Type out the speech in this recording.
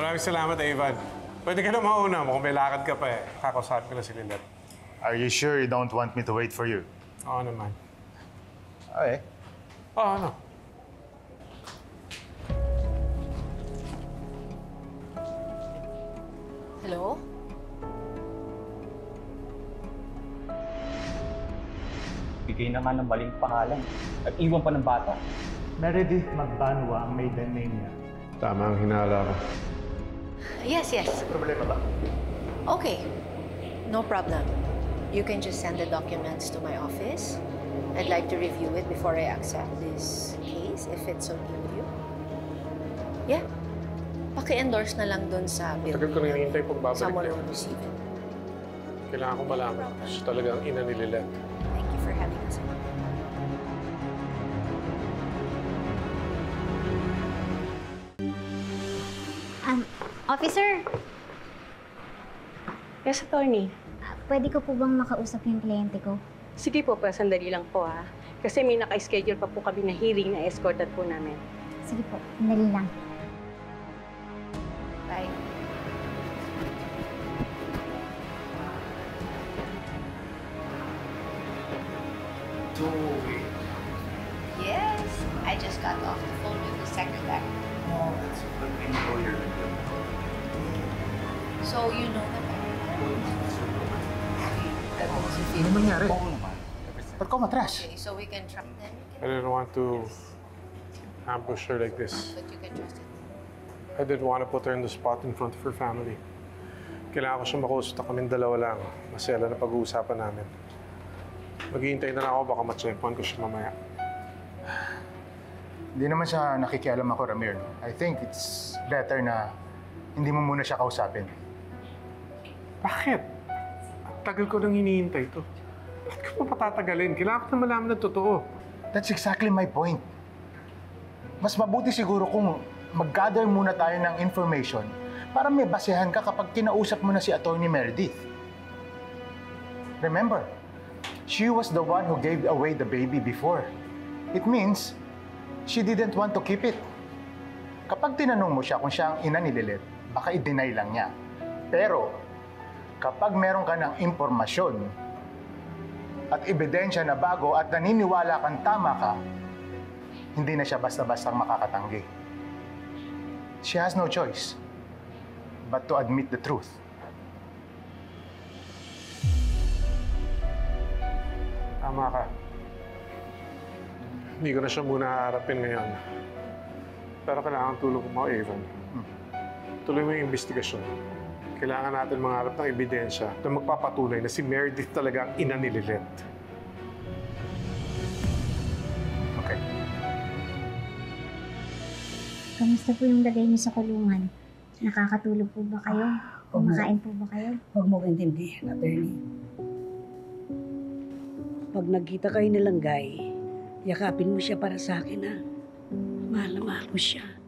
Maraming salamat, Ivan. Pwede ka na mauna mo kung may lakad ka pa eh. Kakausapin ko na si Lynette. Are you sure you don't want me to wait for you? Oo naman. Okay. Oo, ano? Hello? Bigay na nga ng maling pangalan at iwan pa ng bata. Meredith Magbanwa ang maiden name niya. Tama ang hinala ko. Yes. Problema ba? Okay. No problem. You can just send the documents to my office. I'd like to review it before I accept this case, if it's okay with you. Yeah. Paki-endorse na lang dun sa bill. Tagal ko na hinihintay pag babalik Someone niya. will receive it. Kailangan ko malaman. Siya talaga ang ina ni Lynette. Thank you for having us. Officer, Yes, attorney. pwede ko po bang makausap yung kliyente ko? Sige po, pa sandali lang po ha. Kasi may naka-schedule pa po kami na hearing na escorted po namin. Sige po, sandali lang. Bye. Yes, I just got off the phone with the secretary. Oh, that's what we know you're So you know the Ano nangyari? Ba't ka matras? Okay, so we can try then. I didn't want to ambush her like this. But you can trust it. I didn't want to put her in the spot in front of her family. Kailangan ko siya makausap na kaming dalawa lang. Masaya na pag-uusapan namin. Maghihintay na lang ako, baka ma-checkpoint ko siya mamaya. Hindi naman siya nakikialam ako, Ramir. I think it's better na hindi mo muna siya kausapin. Bakit? Ang tagal ko nang hinihintay ito. Bakit ko pa patatagalin? Kailangan ko na malaman na totoo. That's exactly my point. Mas mabuti siguro kung mag-gather muna tayo ng information para may basehan ka kapag kinausap mo na si Attorney Meredith. Remember, she was the one who gave away the baby before. It means she didn't want to keep it. Kapag tinanong mo siya kung siya ang ina ni Lynette, baka i-deny lang niya. Pero kapag meron ka ng impormasyon at ebidensya na bago at naniniwala kang tama ka, hindi na siya basta-bastang makakatanggi. She has no choice but to admit the truth. Tama ka. Hindi ko na siya muna haharapin ngayon. Pero kailangan tulong mo, Avon. Tuloy mo yung investigasyon. Kailangan natin mangharap ng ebidensya na magpapatunay na si Meredith talaga ang ina ni Lynette. Okay. Kamusta po yung lagay niyo sa kulungan? Nakakatulog po ba kayo? Kumakain po ba kayo? Huwag mo intindihin, attorney. Pag nagkita kayo nilang Guy, yakapin mo siya para sa akin, ha? Mahal na mahal ko siya.